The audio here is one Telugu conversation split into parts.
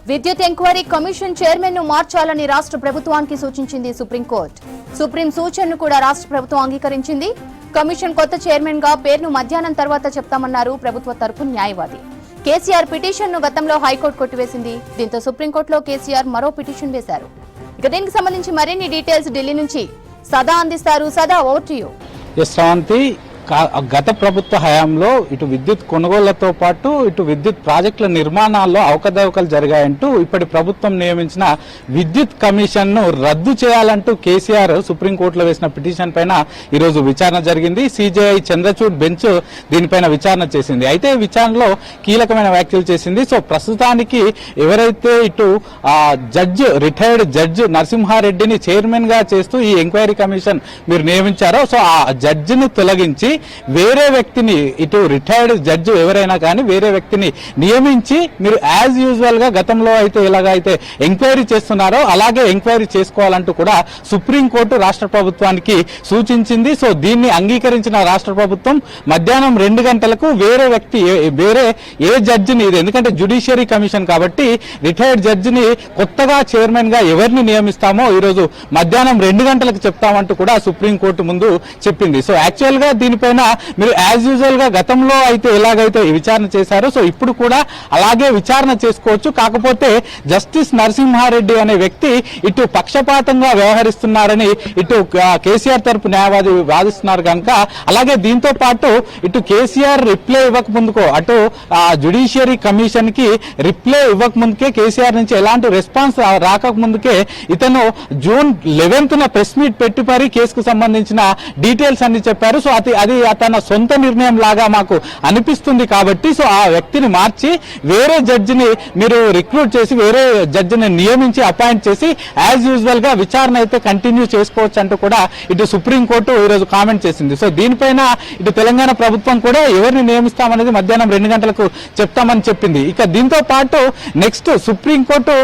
విద్యుత్ ఎంక్వైరీ కమిషన్ చైర్మన్ ను మార్చాలని రాష్ట్ర ప్రభుత్వానికి సూచించింది సుప్రీంకోర్టు. సుప్రీం సూచనను కూడా రాష్ట్ర ప్రభుత్వం అంగీకరించింది. కమిషన్ కొత్త చైర్మన్ గా పేరును మధ్యాహ్నం తర్వాత చెప్తామన్నారు ప్రభుత్వ తరపు న్యాయవాది. కేసీఆర్ పిటిషన్ ను గతంలో హైకోర్టు కొట్టివేసింది. దీంతో సుప్రీంకోర్టులో కేసీఆర్ మరో పిటిషన్ వేశారు. ఇక దీనికి సంబంధించి మరిన్ని డీటెయిల్స్ ఢిల్లీ నుంచి సదా అందిస్తారు. సదా, ఓవర్ టు యు. గత ప్రభుత్వ హయాంలో ఇటు విద్యుత్ కొనుగోళ్లతో పాటు ఇటు విద్యుత్ ప్రాజెక్టుల నిర్మాణాల్లో అవకతవకలు జరిగాయంటూ ఇప్పటి ప్రభుత్వం నియమించిన విద్యుత్ కమిషన్ ను రద్దు చేయాలంటూ కేసీఆర్ సుప్రీంకోర్టులో వేసిన పిటిషన్ పైన ఈరోజు విచారణ జరిగింది. సిజేఐ చంద్రచూడ్ బెంచ్ దీనిపైన విచారణ చేసింది. అయితే విచారణలో కీలకమైన వ్యాఖ్యలు చేసింది. సో ప్రస్తుతానికి ఎవరైతే ఇటు రిటైర్డ్ జడ్జ్ నరసింహారెడ్డిని చైర్మన్ గా చేస్తూ ఈ ఎంక్వైరీ కమిషన్ మీరు నియమించారో సో ఆ జడ్జిని తొలగించి వేరే వ్యక్తిని ఇటు రిటైర్డ్ జడ్జి ఎవరైనా కానీ వేరే వ్యక్తిని నియమించి మీరు యాజ్ యూజువల్ గా గతంలో అయితే ఎలాగైతే ఎంక్వైరీ చేస్తున్నారో అలాగే ఎంక్వైరీ చేసుకోవాలంటూ కూడా సుప్రీంకోర్టు రాష్ట్ర ప్రభుత్వానికి సూచించింది. సో దీన్ని అంగీకరించిన రాష్ట్ర ప్రభుత్వం మధ్యాహ్నం 2 గంటలకు వేరే ఏ జడ్జిని, ఇది ఎందుకంటే జ్యుడిషియరీ కమిషన్ కాబట్టి రిటైర్డ్ జడ్జిని కొత్తగా చైర్మన్ గా ఎవరిని నియమిస్తామో ఈరోజు మధ్యాహ్నం 2 గంటలకు చెప్తామంటూ కూడా సుప్రీంకోర్టు ముందు చెప్పింది. సో యాక్చువల్ గా దీనిపైన మీరు యాజ్ యూజువల్ గా గతంలో అయితే ఎలాగైతే విచారణ చేశారో సో ఇప్పుడు కూడా అలాగే విచారణ చేసుకోవచ్చు. కాకపోతే జస్టిస్ నరసింహారెడ్డి అనే వ్యక్తి ఇటు పక్షపాతంగా వ్యవహరిస్తున్నారని ఇటు కేసీఆర్ తరపు న్యాయవాది వాదిస్తున్నారు కనుక అలాగే దీంతో పాటు ఇటు కేసీఆర్ రిప్లై ఇవ్వక ముందుకో అటు జ్యుడిషియరీ కమిషన్ కి రిప్లై ఇవ్వక ముందుకే కేసీఆర్ నుంచి ఎలాంటి రెస్పాన్స్ రాక ముందుకే ఇతను జూన్ 11న ప్రెస్ మీట్ పెట్టి మరి కేసుకు సంబంధించిన డీటెయిల్స్ అన్ని చెప్పారు. సో అది తన సొంత నిర్ణయం లాగా మాకు అనిపిస్తుంది కాబట్టి సో ఆ వ్యక్తిని మార్చి వేరే జడ్జిని మీరు రిక్రూట్ చేసి వేరే జడ్జిని నియమించి అపాయింట్ చేసి యాజ్ యూజువల్ గా విచారణ అయితే కంటిన్యూ చేసుకోవచ్చు అంటూ కూడా ఇటు సుప్రీంకోర్టు ఈరోజు కామెంట్ చేసింది. సో దీనిపైన ఇటు తెలంగాణ ప్రభుత్వం కూడా ఎవరిని నియమిస్తామనేది మధ్యాహ్నం 2 గంటలకు చెప్తామని చెప్పింది. ఇక దీంతో పాటు నెక్స్ట్ సుప్రీంకోర్టు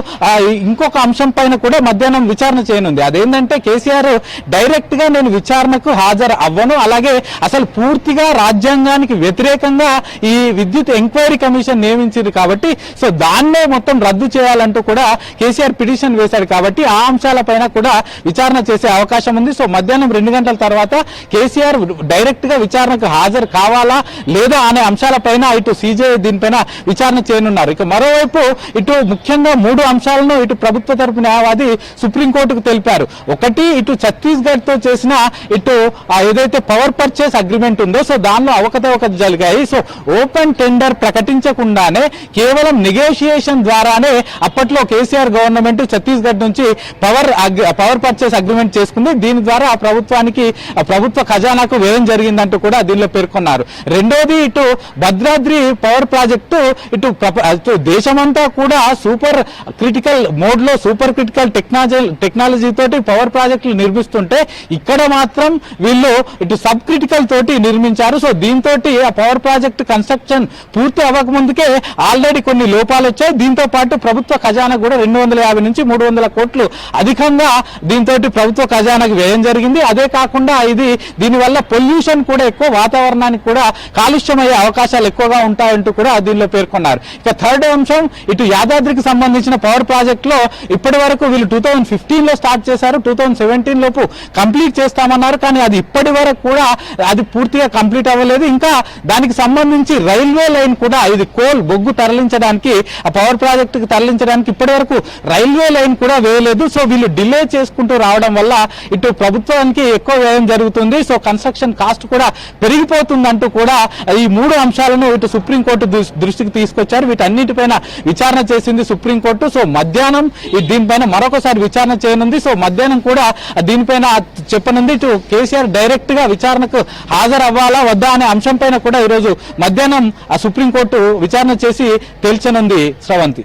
ఇంకొక అంశం పైన కూడా మధ్యాహ్నం విచారణ చేయనుంది. అదేంటంటే కేసీఆర్ డైరెక్ట్ గా నేను విచారణకు హాజరు అవ్వను, అలాగే అసలు పూర్తిగా రాజ్యాంగానికి వ్యతిరేకంగా ఈ విద్యుత్ ఎంక్వైరీ కమిషన్ నియమించింది కాబట్టి సో దాన్నే మొత్తం రద్దు చేయాలంటూ కూడా కేసీఆర్ పిటిషన్ వేశాడు కాబట్టి ఆ అంశాలపైన కూడా విచారణ చేసే అవకాశం ఉంది. సో మధ్యాహ్నం 2 గంటల తర్వాత కేసీఆర్ డైరెక్ట్ గా విచారణకు హాజరు కావాలా లేదా అనే అంశాలపైన ఇటు సిజేఐ దీనిపైన విచారణ చేయనున్నారు. ఇక మరోవైపు ఇటు ముఖ్యంగా 3 అంశాలను ఇటు ప్రభుత్వ తరపు న్యాయవాది సుప్రీంకోర్టుకు తెలిపారు. ఒకటి ఇటు ఛత్తీస్గఢ్ తో చేసిన ఇటు ఏదైతే పవర్ పర్చేస్ అగ్రిమెంట్ ఉందో సో దానిలో అవకతవకలు జరిగాయి. సో ఓపెన్ టెండర్ ప్రకటించకుండానే కేవలం నెగోషియేషన్ ద్వారానే అప్పట్లో కేసీఆర్ గవర్నమెంట్ ఛత్తీస్గఢ్ నుంచి పవర్ పర్చేస్ అగ్రిమెంట్ చేసుకుంది. దీని ద్వారా ప్రభుత్వ ఖజానాకు వ్యయం జరిగిందంటూ కూడా దీనిలో పేర్కొన్నారు. రెండోది ఇటు భద్రాద్రి పవర్ ప్రాజెక్టు ఇటు దేశమంతా కూడా సూపర్ క్రిటికల్ మోడ్ లో సూపర్ క్రిటికల్ టెక్నాలజీ తోటి పవర్ ప్రాజెక్టులు నిర్మిస్తుంటే ఇక్కడ మాత్రం వీళ్ళు ఇటు సబ్ క్రిటికల్ తోటి నిర్మించారు. సో దీంతో ఆ పవర్ ప్రాజెక్ట్ కన్స్ట్రక్షన్ పూర్తి అవ్వక ముందుకే ఆల్రెడీ కొన్ని లోపాలు వచ్చాయి. దీంతో పాటు ప్రభుత్వ ఖజానా కూడా 250 నుంచి 300 కోట్లు అధికంగా దీంతో ప్రభుత్వ ఖజానాకు వ్యయం జరిగింది. అదే కాకుండా దీనివల్ల పొల్యూషన్ కూడా ఎక్కువ, వాతావరణానికి కూడా కాలుష్యమయ్యే అవకాశాలు ఎక్కువగా ఉంటాయంటూ కూడా దీనిలో పేర్కొన్నారు. ఇక థర్డ్ అంశం ఇటు యాదాద్రికి సంబంధించిన పవర్ ప్రాజెక్ట్ లో ఇప్పటి వరకు వీళ్ళు 2015 లో స్టార్ట్ చేశారు, 2017 లోపు కంప్లీట్ చేస్తామన్నారు. కానీ అది ఇప్పటి వరకు కూడా అది పూర్తిగా కంప్లీట్ అవ్వలేదు. ఇంకా దానికి సంబంధించి రైల్వే లైన్ కూడా ఇది బొగ్గు తరలించడానికి ఆ పవర్ ప్రాజెక్ట్ కి తరలించడానికి ఇప్పటి వరకు రైల్వే లైన్ కూడా వేయలేదు. సో వీళ్ళు డిలే చేసుకుంటూ రావడం వల్ల ఇటు ప్రభుత్వానికి ఎక్కువ వ్యయం జరుగుతుంది. సో కన్స్ట్రక్షన్ కాస్ట్ కూడా పెరిగిపోతుందంటూ కూడా ఈ 3 అంశాలను ఇటు సుప్రీంకోర్టు దృష్టికి తీసుకొచ్చారు. వీటన్నిటిపైన విచారణ చేసింది సుప్రీంకోర్టు. సో మధ్యాహ్నం దీనిపైన మరొకసారి విచారణ చేయనుంది. సో మధ్యాహ్నం కూడా దీనిపైన చెప్పనుంది. ఇటు కేసీఆర్ డైరెక్ట్ గా విచారణకు హాజరు అవ్వాలా వద్దా అనే అంశం పైన కూడా ఈరోజు మధ్యాహ్నం ఆ సుప్రీంకోర్టు విచారణ చేసి తేల్చనుంది. శ్రవంతి.